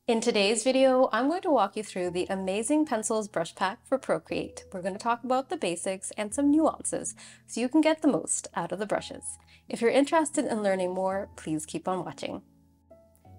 In today's video, I'm going to walk you through the Amazing Pencils brush pack for Procreate. We're going to talk about the basics and some nuances so you can get the most out of the brushes. If you're interested in learning more, please keep on watching.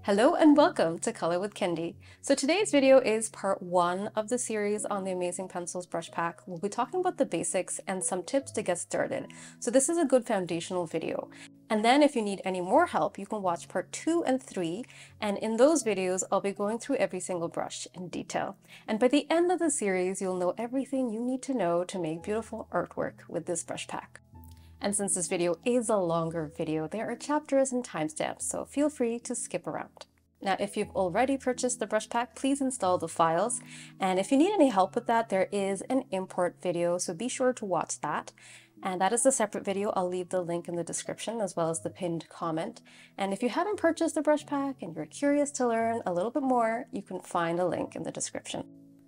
Hello and welcome to Color with Kendi. So today's video is part one of the series on the Amazing Pencils brush pack. We'll be talking about the basics and some tips to get started. So this is a good foundational video. And then if you need any more help, you can watch part 2 and 3. And in those videos, I'll be going through every single brush in detail. And by the end of the series, you'll know everything you need to know to make beautiful artwork with this brush pack. And since this video is a longer video, there are chapters and timestamps, so feel free to skip around. Now, if you've already purchased the brush pack, please install the files. And if you need any help with that, there is an import video, so be sure to watch that. And that is a separate video. I'll leave the link in the description as well as the pinned comment. And if you haven't purchased the brush pack and you're curious to learn a little bit more, you can find a link in the description.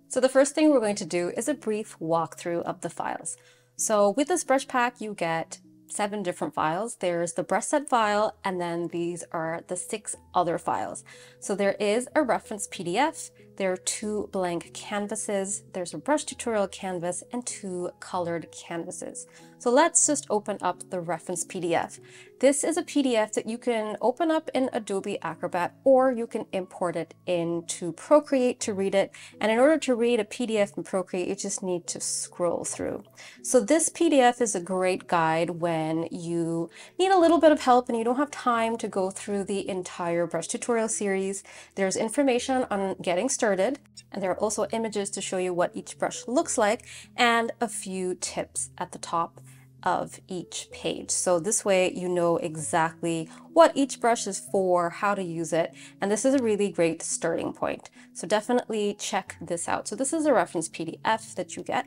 So the first thing we're going to do is a brief walkthrough of the files. So with this brush pack, you get 7 different files. There's the brush set file, and then these are the 6 other files. So there is a reference PDF, there are 2 blank canvases, there's a brush tutorial canvas, and 2 colored canvases. So let's just open up the reference PDF. This is a PDF that you can open up in Adobe Acrobat, or you can import it into Procreate to read it. And in order to read a PDF in Procreate, you just need to scroll through. So this PDF is a great guide when you need a little bit of help and you don't have time to go through the entire brush tutorial series. There's information on getting started, and there are also images to show you what each brush looks like and a few tips at the top of each page. So this way you know exactly what each brush is for, how to use it, and this is a really great starting point. So definitely check this out. So this is a reference PDF that you get.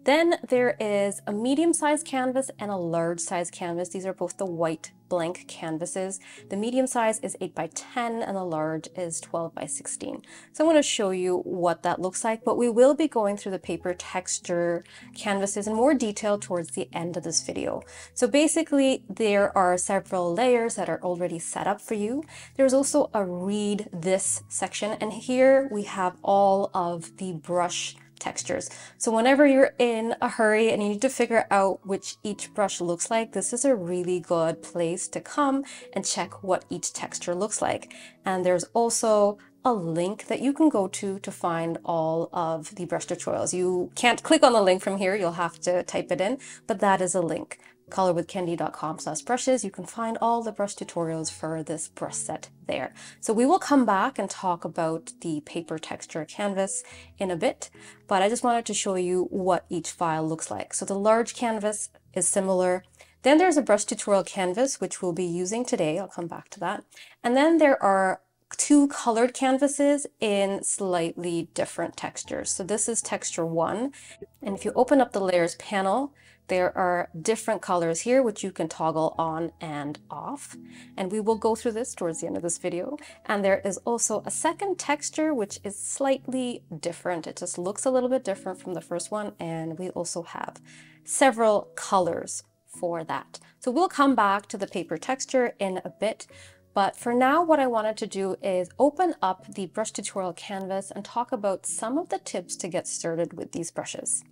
Then there is a medium-sized canvas and a large-sized canvas. These are both the white blank canvases. The medium size is 8 by 10 and the large is 12 by 16. So I'm going to show you what that looks like, but we will be going through the paper texture canvases in more detail towards the end of this video. So basically there are several layers that are already set up for you. There's also a read this section, and here we have all of the brush textures. So whenever you're in a hurry and you need to figure out which each brush looks like, this is a really good place to come and check what each texture looks like. And there's also a link that you can go to find all of the brush tutorials. You can't click on the link from here, you'll have to type it in, but that is a link. colorwithkendi.com/brushes. You can find all the brush tutorials for this brush set there. So we will come back and talk about the paper texture canvas in a bit, but I just wanted to show you what each file looks like. So the large canvas is similar. Then there's a brush tutorial canvas, which we'll be using today. I'll come back to that. And then there are 2 colored canvases in slightly different textures. So this is texture 1. And if you open up the layers panel, there are different colors here, which you can toggle on and off. And we will go through this towards the end of this video. And there is also a second texture, which is slightly different. It just looks a little bit different from the first one. And we also have several colors for that. So we'll come back to the paper texture in a bit. But for now, what I wanted to do is open up the brush tutorial canvas and talk about some of the tips to get started with these brushes.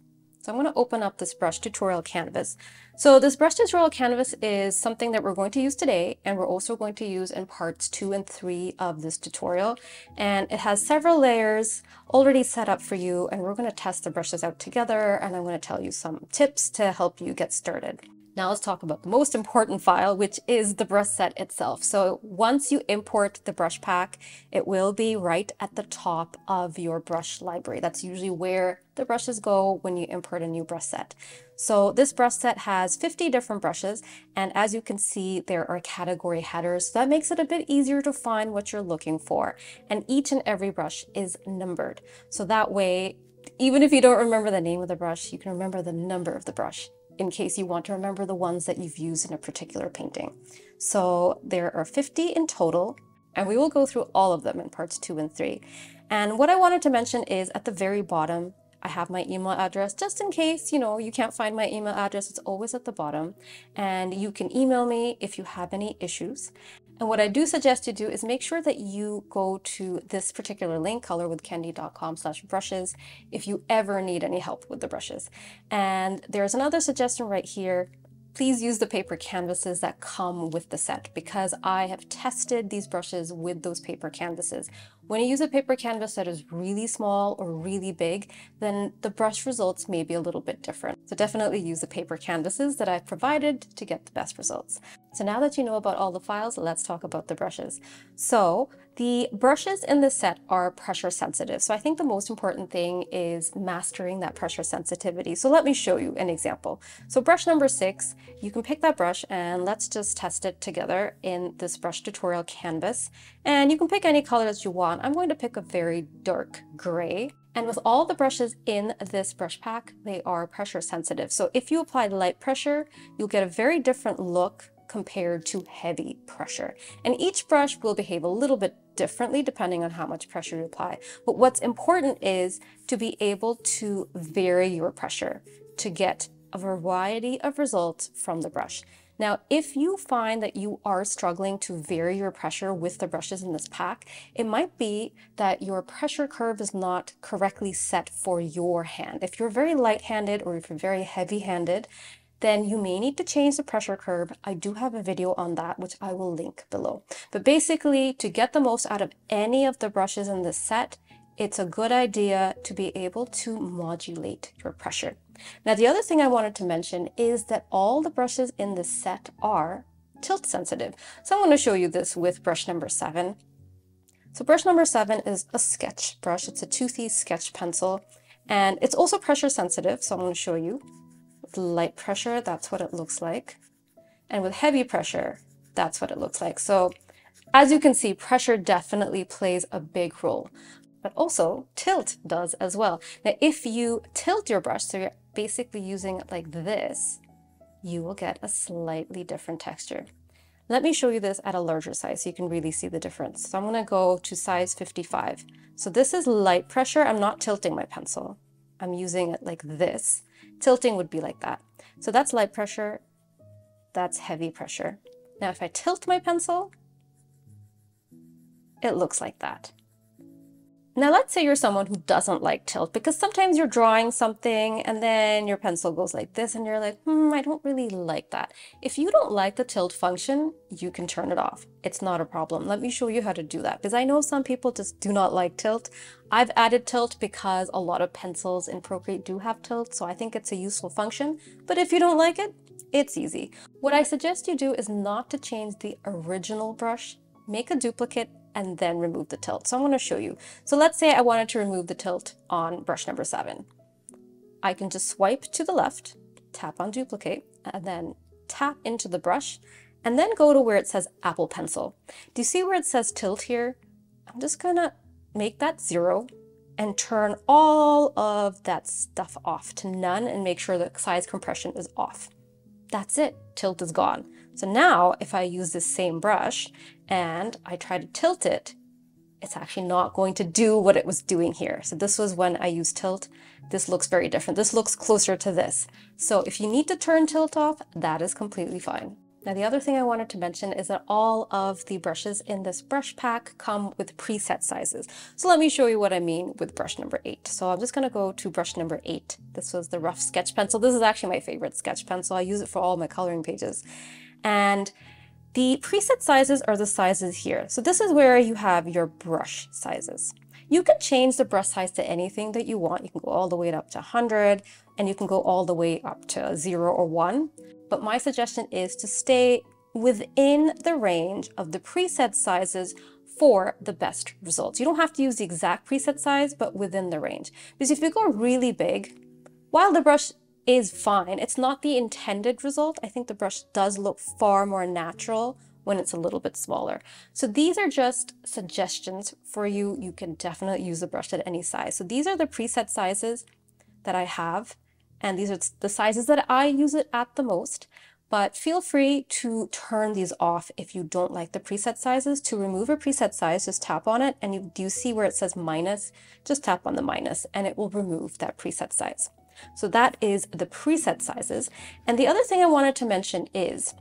So I'm going to open up this brush tutorial canvas. So this brush tutorial canvas is something that we're going to use today, and we're also going to use in parts 2 and 3 of this tutorial. And it has several layers already set up for you, and we're going to test the brushes out together, and I'm going to tell you some tips to help you get started. Now let's talk about the most important file, which is the brush set itself. So once you import the brush pack, it will be right at the top of your brush library. That's usually where the brushes go when you import a new brush set. So this brush set has 50 different brushes, and as you can see, there are category headers. So that makes it a bit easier to find what you're looking for. And each and every brush is numbered. So that way, even if you don't remember the name of the brush, you can remember the number of the brush, in case you want to remember the ones that you've used in a particular painting. So there are 50 in total, and we will go through all of them in parts 2 and 3. And what I wanted to mention is at the very bottom, I have my email address just in case, you can't find my email address. It's always at the bottom, and you can email me if you have any issues. And what I do suggest you do is make sure that you go to this particular link, colorwithkendi.com/brushes, if you ever need any help with the brushes. And there's another suggestion right here. Please use the paper canvases that come with the set, because I have tested these brushes with those paper canvases. When you use a paper canvas that is really small or really big, then the brush results may be a little bit different. So definitely use the paper canvases that I've provided to get the best results. So now that you know about all the files, let's talk about the brushes. So the brushes in this set are pressure sensitive. So I think the most important thing is mastering that pressure sensitivity. So let me show you an example. So brush number 6, you can pick that brush and let's just test it together in this brush tutorial canvas. And you can pick any color that you want. I'm going to pick a very dark gray. And with all the brushes in this brush pack, they are pressure sensitive. So if you apply light pressure, you'll get a very different look compared to heavy pressure. And each brush will behave a little bit differently depending on how much pressure you apply. But what's important is to be able to vary your pressure to get a variety of results from the brush. Now, if you find that you are struggling to vary your pressure with the brushes in this pack, it might be that your pressure curve is not correctly set for your hand. If you're very light-handed or if you're very heavy-handed, then you may need to change the pressure curve. I do have a video on that, which I will link below. But basically, to get the most out of any of the brushes in this set, it's a good idea to be able to modulate your pressure. Now, the other thing I wanted to mention is that all the brushes in this set are tilt sensitive. So I'm going to show you this with brush number 7. So brush number 7 is a sketch brush. It's a toothy sketch pencil, and it's also pressure sensitive. So I'm going to show you. With light pressure, that's what it looks like. And with heavy pressure, that's what it looks like. So as you can see, pressure definitely plays a big role. But also tilt does as well. Now, if you tilt your brush, so you're basically using it like this, you will get a slightly different texture. Let me show you this at a larger size so you can really see the difference. So I'm going to go to size 55. So this is light pressure. I'm not tilting my pencil. I'm using it like this. Tilting would be like that. So that's light pressure. That's heavy pressure. Now, if I tilt my pencil, it looks like that. Now, let's say you're someone who doesn't like tilt, because sometimes you're drawing something and then your pencil goes like this and you're like, I don't really like that. If you don't like the tilt function, you can turn it off. It's not a problem. Let me show you how to do that, because I know some people just do not like tilt. I've added tilt because a lot of pencils in Procreate do have tilt, so I think it's a useful function. But if you don't like it, it's easy. What I suggest you do is not to change the original brush, make a duplicate, and then remove the tilt. So I'm going to show you. So let's say I wanted to remove the tilt on brush number 7. I can just swipe to the left, tap on duplicate, and then tap into the brush, and then go to where it says Apple Pencil. Do you see where it says tilt here? I'm just going to make that 0 and turn all of that stuff off to none and make sure the size compression is off. That's it. Tilt is gone. So now if I use this same brush and I try to tilt it, it's actually not going to do what it was doing here. So this was when I used tilt. This looks very different. This looks closer to this. So if you need to turn tilt off, that is completely fine. Now, the other thing I wanted to mention is that all of the brushes in this brush pack come with preset sizes. So let me show you what I mean with brush number 8. So I'm just going to go to brush number 8. This was the rough sketch pencil. This is actually my favorite sketch pencil. I use it for all my coloring pages. And the preset sizes are the sizes here. So this is where you have your brush sizes. You can change the brush size to anything that you want. You can go all the way up to 100, and you can go all the way up to 0 or 1. But my suggestion is to stay within the range of the preset sizes for the best results. You don't have to use the exact preset size, but within the range. Because if you go really big, while the brush is fine, it's not the intended result. I think the brush does look far more natural when it's a little bit smaller. So these are just suggestions for you. You can definitely use the brush at any size. So these are the preset sizes that I have, and these are the sizes that I use it at the most. But feel free to turn these off if you don't like the preset sizes. To remove a preset size, just tap on it, and you do see where it says minus, just tap on the minus and it will remove that preset size. So that is the preset sizes. And the other thing I wanted to mention is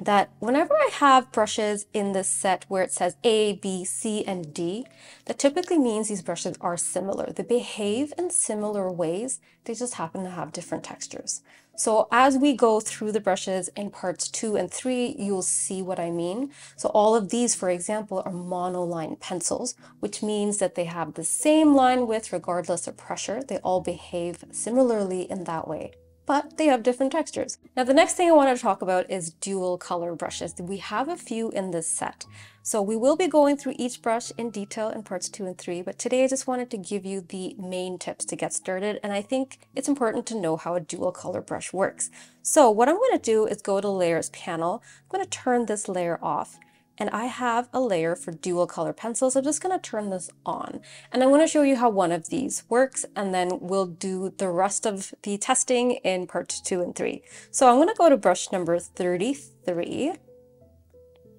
that whenever I have brushes in this set where it says A, B, C, and D, that typically means these brushes are similar. They behave in similar ways, they just happen to have different textures. So as we go through the brushes in parts 2 and 3, you'll see what I mean. So all of these, for example, are monoline pencils, which means that they have the same line width regardless of pressure. They all behave similarly in that way, but they have different textures. Now, the next thing I want to talk about is dual color brushes. We have a few in this set. So we will be going through each brush in detail in parts 2 and 3, but today I just wanted to give you the main tips to get started, and I think it's important to know how a dual color brush works. So what I'm going to do is go to Layers panel. I'm going to turn this layer off. And I have a layer for dual color pencils. I'm just going to turn this on. And I'm going to show you how one of these works, and then we'll do the rest of the testing in parts 2 and 3. So I'm going to go to brush number 33,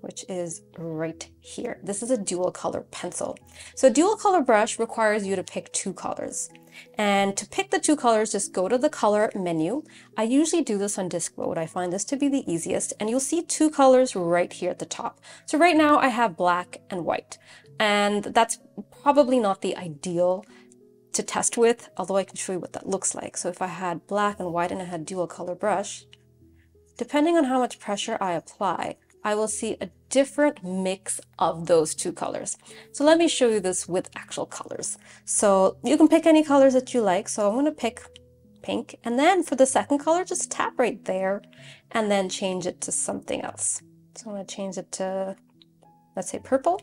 which is right here. This is a dual color pencil. So a dual color brush requires you to pick 2 colors. And to pick the 2 colors, just go to the color menu. I usually do this on disc mode. I find this to be the easiest, and you'll see 2 colors right here at the top. So right now I have black and white, and that's probably not the ideal to test with, although I can show you what that looks like. So if I had black and white and I had dual color brush, depending on how much pressure I apply, I will see a different mix of those 2 colors. So let me show you this with actual colors. So you can pick any colors that you like. So I'm going to pick pink, and then for the second color, just tap right there and then change it to something else. So I'm going to change it to, let's say, purple.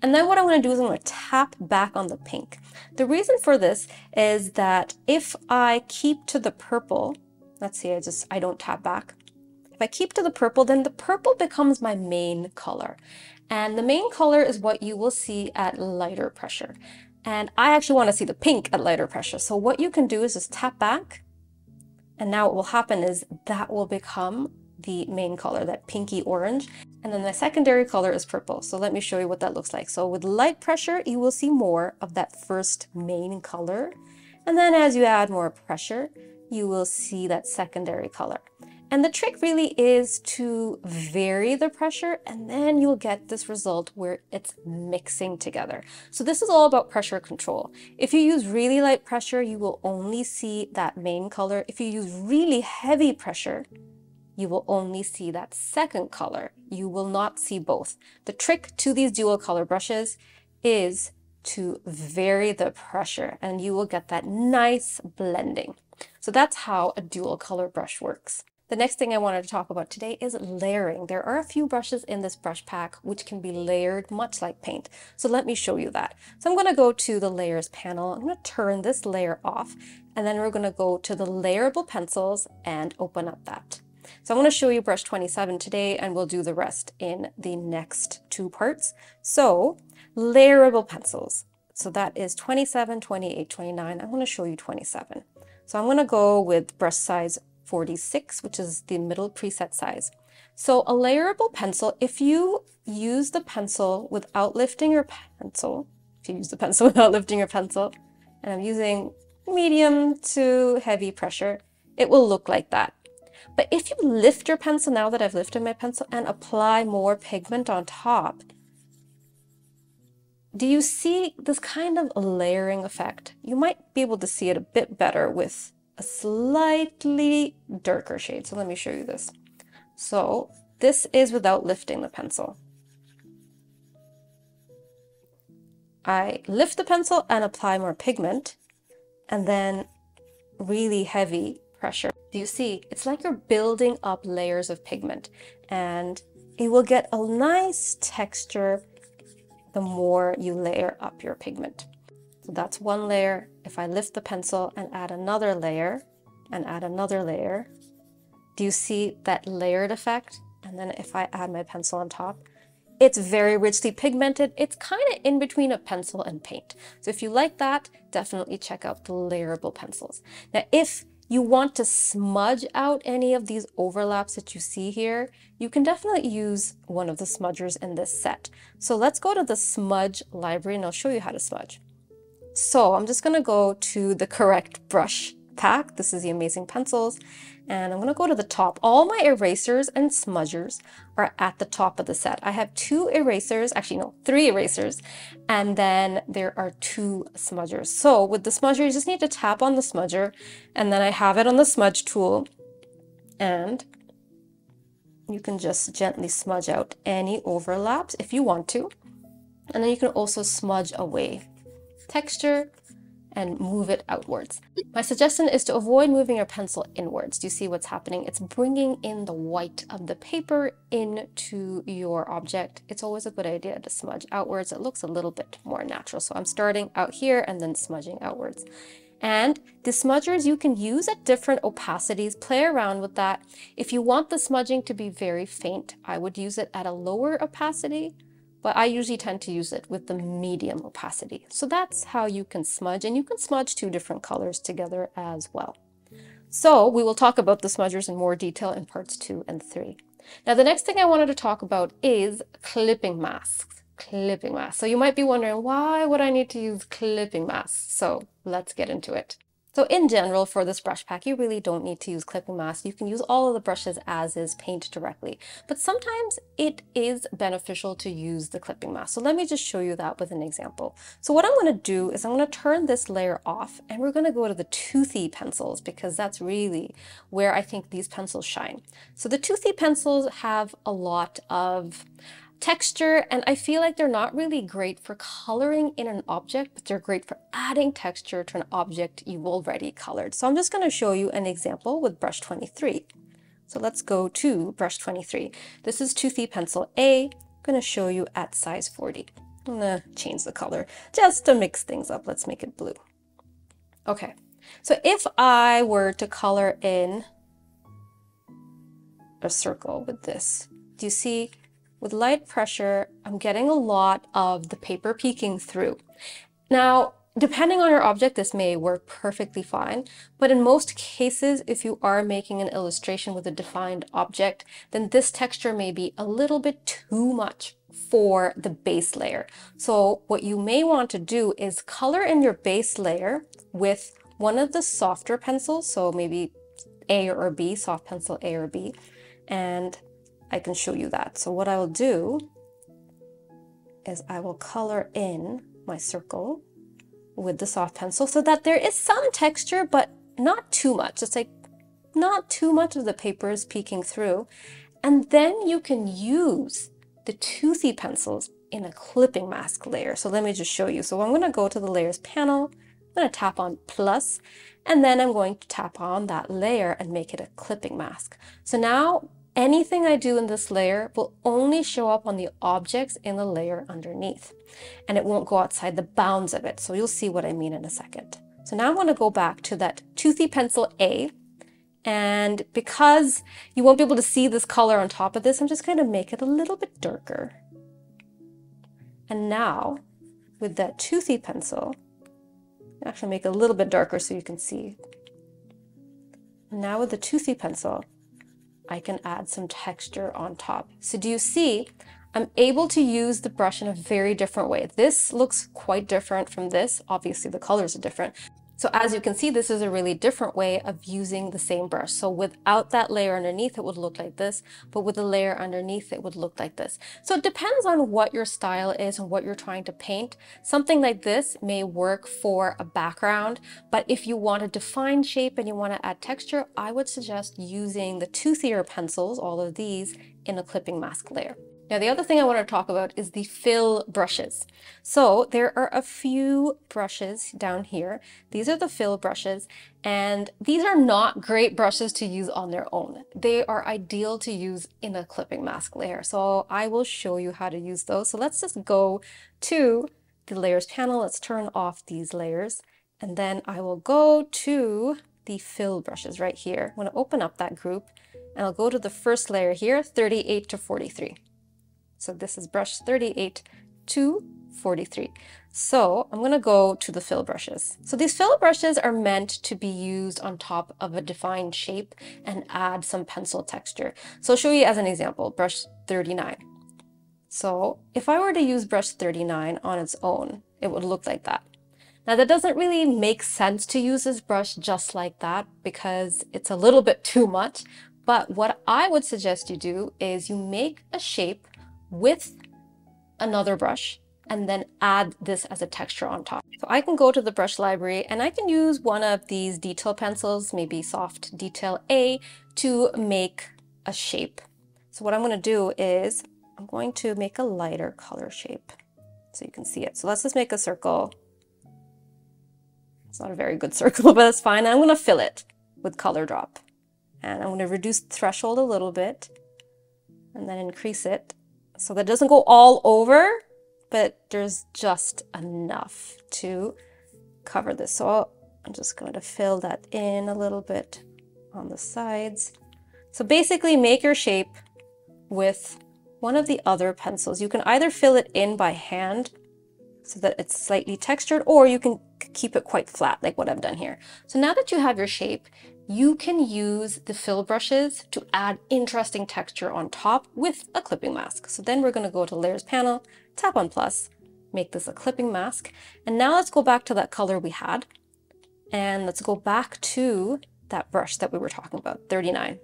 And then what I'm going to do is I'm going to tap back on the pink. The reason for this is that if I keep to the purple, let's see, I don't tap back. If I keep to the purple, then the purple becomes my main color. And the main color is what you will see at lighter pressure. And I actually want to see the pink at lighter pressure. So what you can do is just tap back. And now what will happen is that will become the main color, that pinky orange. And then the secondary color is purple. So let me show you what that looks like. So with light pressure, you will see more of that first main color. And then as you add more pressure, you will see that secondary color. And the trick really is to vary the pressure, and then you'll get this result where it's mixing together. So this is all about pressure control. If you use really light pressure, you will only see that main color. If you use really heavy pressure, you will only see that second color. You will not see both. The trick to these dual color brushes is to vary the pressure, and you will get that nice blending. So that's how a dual color brush works. The next thing I wanted to talk about today is layering. There are a few brushes in this brush pack which can be layered much like paint. So let me show you that. So I'm going to go to the layers panel. I'm going to turn this layer off, and then we're going to go to the layerable pencils and open up that. So I'm going to show you brush 27 today, and we'll do the rest in the next 2 parts. So layerable pencils. So that is 27, 28, 29. I'm going to show you 27. So I'm going to go with brush size 46, which is the middle preset size. So a layerable pencil, if you use the pencil without lifting your pencil, and I'm using medium to heavy pressure, it will look like that. But if you lift your pencil, now that I've lifted my pencil, and apply more pigment on top, do you see this kind of layering effect? You might be able to see it a bit better with a slightly darker shade. So let me show you this. So this is without lifting the pencil. I lift the pencil and apply more pigment, and then really heavy pressure. Do you see? It's like you're building up layers of pigment, and it will get a nice texture the more you layer up your pigment. So that's one layer. If I lift the pencil and add another layer and add another layer, do you see that layered effect? And then if I add my pencil on top, it's very richly pigmented. It's kind of in between a pencil and paint. So if you like that, definitely check out the layerable pencils. Now, if you want to smudge out any of these overlaps that you see here, you can definitely use one of the smudgers in this set. So let's go to the smudge library and I'll show you how to smudge. So I'm just going to go to the correct brush pack. This is the Amazing Pencils. And I'm going to go to the top. All my erasers and smudgers are at the top of the set. I have 2 erasers, actually no, 3 erasers, and then there are 2 smudgers. So with the smudger, you just need to tap on the smudger, and then I have it on the smudge tool, and you can just gently smudge out any overlaps if you want to. And then you can also smudge away texture and move it outwards. My suggestion is to avoid moving your pencil inwards. Do you see what's happening? It's bringing in the white of the paper into your object. It's always a good idea to smudge outwards. It looks a little bit more natural. So I'm starting out here and then smudging outwards. And the smudgers you can use at different opacities. Play around with that. If you want the smudging to be very faint, I would use it at a lower opacity, but I usually tend to use it with the medium opacity. So that's how you can smudge, and you can smudge 2 different colors together as well. So we will talk about the smudgers in more detail in parts 2 and 3. Now the next thing I wanted to talk about is clipping masks. Clipping masks. So you might be wondering, why would I need to use clipping masks? So let's get into it. So in general, for this brush pack, you really don't need to use clipping masks. You can use all of the brushes as is, paint directly. But sometimes it is beneficial to use the clipping mask. So let me just show you that with an example. So what I'm going to do is I'm going to turn this layer off, and we're going to go to the toothy pencils, because that's really where I think these pencils shine. So the toothy pencils have a lot of texture, and I feel like they're not really great for coloring in an object, but they're great for adding texture to an object you've already colored. So I'm just going to show you an example with brush 23. So let's go to brush 23. This is toothy pencil A. I'm going to show you at size 40. I'm going to change the color just to mix things up. Let's make it blue. Okay, so if I were to color in a circle with this, do you see? With light pressure, I'm getting a lot of the paper peeking through. Now, depending on your object, this may work perfectly fine, but in most cases, if you are making an illustration with a defined object, then this texture may be a little bit too much for the base layer. So what you may want to do is color in your base layer with one of the softer pencils, so maybe A or B, soft pencil A or B, and I can show you that. So what I will do is I will color in my circle with the soft pencil so that there is some texture, but not too much. It's like not too much of the paper is peeking through. And then you can use the toothy pencils in a clipping mask layer. So let me just show you. So I'm going to go to the layers panel. I'm going to tap on plus, and then I'm going to tap on that layer and make it a clipping mask. So now anything I do in this layer will only show up on the objects in the layer underneath, and it won't go outside the bounds of it. So you'll see what I mean in a second. So now I'm going to go back to that toothy pencil A, and because you won't be able to see this color on top of this, I'm just going to make it a little bit darker. And now with that toothy pencil, actually make it a little bit darker so you can see. Now with the toothy pencil, I can add some texture on top. So do you see, I'm able to use the brush in a very different way. This looks quite different from this. Obviously the colors are different. So as you can see, this is a really different way of using the same brush. So without that layer underneath, it would look like this, but with the layer underneath, it would look like this. So it depends on what your style is and what you're trying to paint. Something like this may work for a background, but if you want a defined shape and you want to add texture, I would suggest using the toothier pencils, all of these, in a clipping mask layer. Now, the other thing I want to talk about is the fill brushes. So there are a few brushes down here. These are the fill brushes, and these are not great brushes to use on their own. They are ideal to use in a clipping mask layer. So I will show you how to use those. So let's just go to the layers panel. Let's turn off these layers, and then I will go to the fill brushes right here. I'm going to open up that group, and I'll go to the first layer here, 38 to 43. So this is brush 38 to 43. So I'm going to go to the fill brushes. So these fill brushes are meant to be used on top of a defined shape and add some pencil texture. So I'll show you as an example, brush 39. So if I were to use brush 39 on its own, it would look like that. Now that doesn't really make sense to use this brush just like that because it's a little bit too much. But what I would suggest you do is you make a shape with another brush and then add this as a texture on top. So I can go to the brush library and I can use one of these detail pencils, maybe soft detail A, to make a shape. So what I'm going to do is I'm going to make a lighter color shape so you can see it. So let's just make a circle. It's not a very good circle, but it's fine. I'm going to fill it with color drop. And I'm going to reduce the threshold a little bit and then increase it so that it doesn't go all over, but there's just enough to cover this. So I'm just going to fill that in a little bit on the sides. So basically make your shape with one of the other pencils. You can either fill it in by hand so that it's slightly textured, or you can keep it quite flat like what I've done here. So now that you have your shape, you can use the fill brushes to add interesting texture on top with a clipping mask. So then we're going to go to Layers panel, tap on plus, make this a clipping mask. And now let's go back to that color we had. And let's go back to that brush that we were talking about, 39.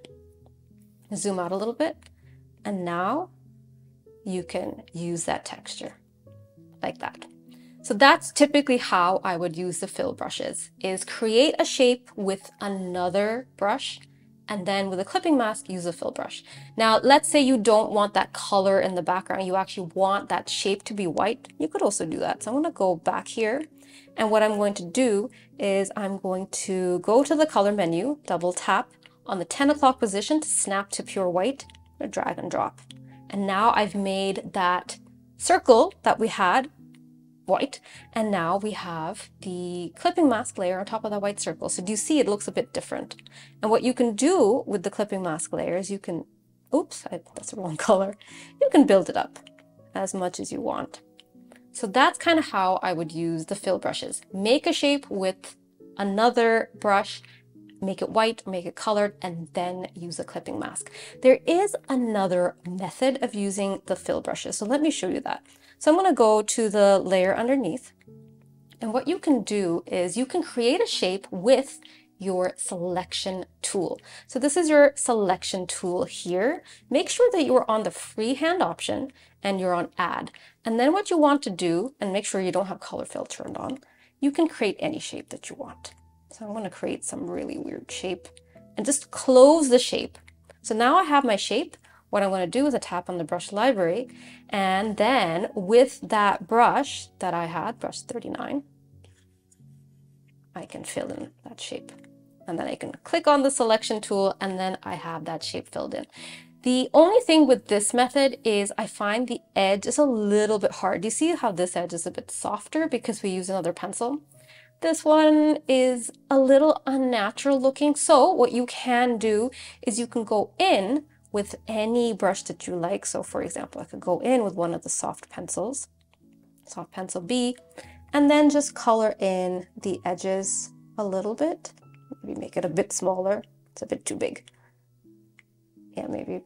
Zoom out a little bit. And now you can use that texture like that. So that's typically how I would use the fill brushes, is create a shape with another brush and then with a clipping mask, use a fill brush. Now, let's say you don't want that color in the background. You actually want that shape to be white. You could also do that. So I'm going to go back here. And what I'm going to do is I'm going to go to the color menu, double tap on the 10 o'clock position to snap to pure white, drag and drop. And now I've made that circle that we had white, and now we have the clipping mask layer on top of that white circle. So do you see it looks a bit different? And what you can do with the clipping mask layer is you can, oops, that's the wrong color. You can build it up as much as you want. So that's kind of how I would use the fill brushes. Make a shape with another brush, make it white, make it colored, and then use a clipping mask. There is another method of using the fill brushes. So let me show you that. So I'm going to go to the layer underneath. And what you can do is you can create a shape with your selection tool. So this is your selection tool here. Make sure that you're on the freehand option and you're on add. And then what you want to do, and make sure you don't have color fill turned on, you can create any shape that you want. So I'm going to create some really weird shape and just close the shape. So now I have my shape. What I'm going to do is I tap on the brush library, and then with that brush that I had, brush 39, I can fill in that shape. And then I can click on the selection tool, and then I have that shape filled in. The only thing with this method is I find the edge is a little bit hard. Do you see how this edge is a bit softer because we use another pencil? This one is a little unnatural looking. So what you can do is you can go in with any brush that you like. So for example, I could go in with one of the soft pencils, soft pencil B, and then just color in the edges a little bit. Maybe make it a bit smaller. It's a bit too big. Yeah, maybe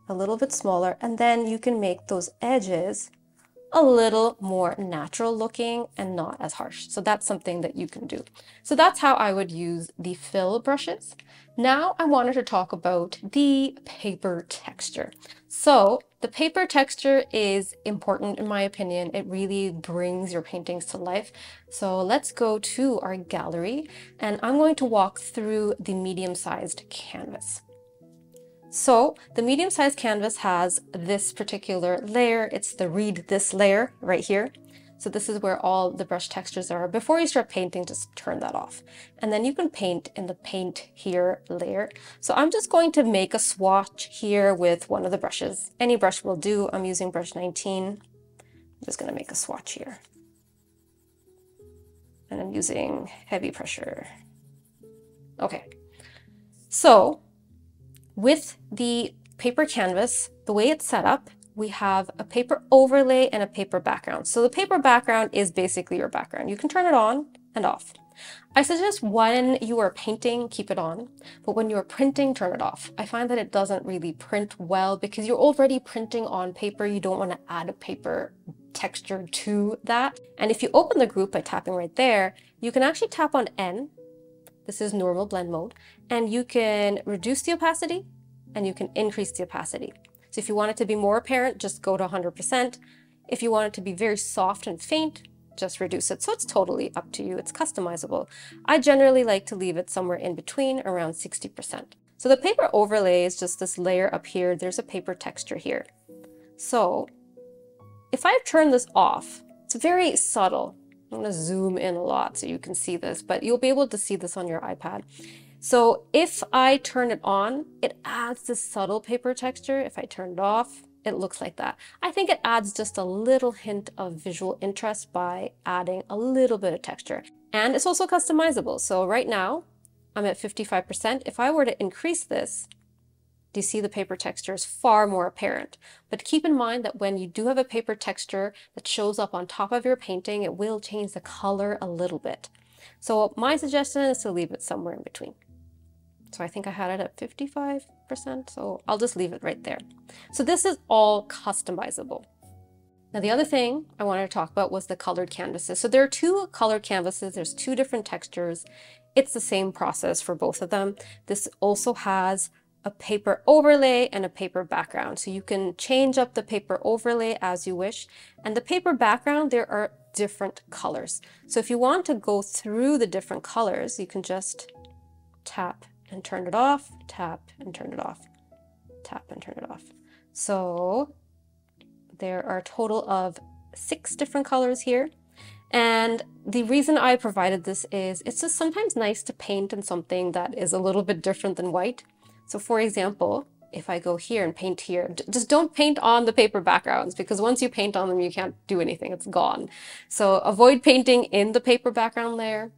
a little bit smaller. And then you can make those edges a little more natural looking and not as harsh. So that's something that you can do. So that's how I would use the fill brushes. Now I wanted to talk about the paper texture. So the paper texture is important in my opinion. It really brings your paintings to life. So let's go to our gallery and I'm going to walk through the medium-sized canvas. So the medium-sized canvas has this particular layer. It's the read this layer right here. So this is where all the brush textures are. Before you start painting, just turn that off. And then you can paint in the paint here layer. So I'm just going to make a swatch here with one of the brushes. Any brush will do. I'm using brush 19. I'm just going to make a swatch here. And I'm using heavy pressure. Okay. So with the paper canvas, the way it's set up, we have a paper overlay and a paper background. So the paper background is basically your background. You can turn it on and off. I suggest when you are painting, keep it on, but when you are printing, turn it off. I find that it doesn't really print well because you're already printing on paper. You don't want to add a paper texture to that. And if you open the group by tapping right there, you can actually tap on N. This is normal blend mode, and you can reduce the opacity and you can increase the opacity. So if you want it to be more apparent, just go to 100%. If you want it to be very soft and faint, just reduce it. So it's totally up to you. It's customizable. I generally like to leave it somewhere in between, around 60%. So the paper overlay is just this layer up here. There's a paper texture here. So if I turn this off, it's very subtle. I'm going to zoom in a lot so you can see this, but you'll be able to see this on your iPad. So if I turn it on, it adds this subtle paper texture. If I turn it off, it looks like that. I think it adds just a little hint of visual interest by adding a little bit of texture. And it's also customizable. So right now I'm at 55%. If I were to increase this, do you see the paper texture is far more apparent? But keep in mind that when you do have a paper texture that shows up on top of your painting, it will change the color a little bit. So my suggestion is to leave it somewhere in between. So I think I had it at 55%, so I'll just leave it right there. So this is all customizable. Now the other thing I wanted to talk about was the colored canvases. So there are two colored canvases, there's two different textures. It's the same process for both of them. This also has a paper overlay and a paper background. So you can change up the paper overlay as you wish. And the paper background, there are different colors. So if you want to go through the different colors, you can just tap and turn it off, tap and turn it off, tap and turn it off. So there are a total of 6 different colors here. And the reason I provided this is it's just sometimes nice to paint in something that is a little bit different than white. So for example, if I go here and paint here, just don't paint on the paper backgrounds because once you paint on them, you can't do anything, it's gone. So avoid painting in the paper background layer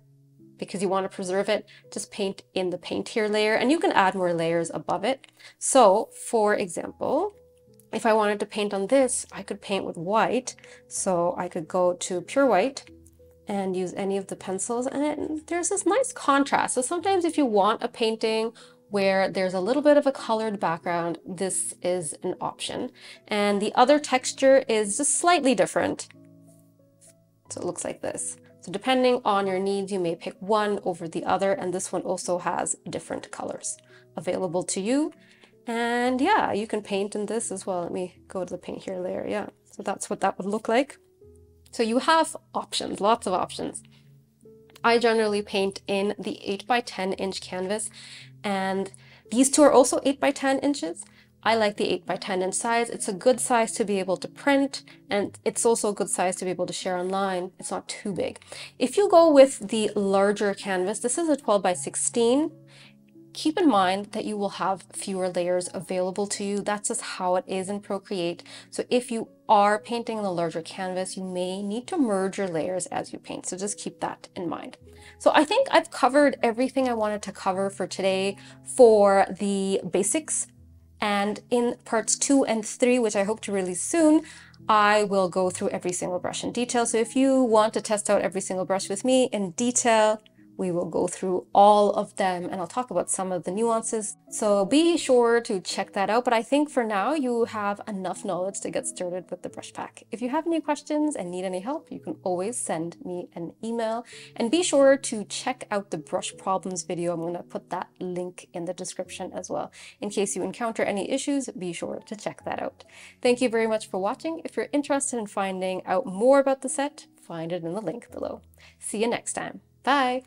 because you want to preserve it. Just paint in the paint here layer and you can add more layers above it. So for example, if I wanted to paint on this, I could paint with white. So I could go to pure white and use any of the pencils and there's this nice contrast. So sometimes if you want a painting where there's a little bit of a colored background, this is an option. And the other texture is just slightly different. So it looks like this. So depending on your needs, you may pick one over the other. And this one also has different colors available to you. And yeah, you can paint in this as well. Let me go to the paint here layer. Yeah, so that's what that would look like. So you have options, lots of options. I generally paint in the 8x10" canvas, and these two are also 8x10 inches. I like the 8x10 inch size. It's a good size to be able to print, and it's also a good size to be able to share online. It's not too big. If you go with the larger canvas, this is a 12x16. Keep in mind that you will have fewer layers available to you. That's just how it is in Procreate. So if you are painting on a larger canvas, you may need to merge your layers as you paint. So just keep that in mind. So I think I've covered everything I wanted to cover for today for the basics. And in parts 2 and 3, which I hope to release soon, I will go through every single brush in detail. So if you want to test out every single brush with me in detail, we will go through all of them and I'll talk about some of the nuances. So be sure to check that out. But I think for now you have enough knowledge to get started with the brush pack. If you have any questions and need any help, you can always send me an email. And be sure to check out the brush problems video. I'm going to put that link in the description as well. In case you encounter any issues, be sure to check that out. Thank you very much for watching. If you're interested in finding out more about the set, find it in the link below. See you next time. Bye!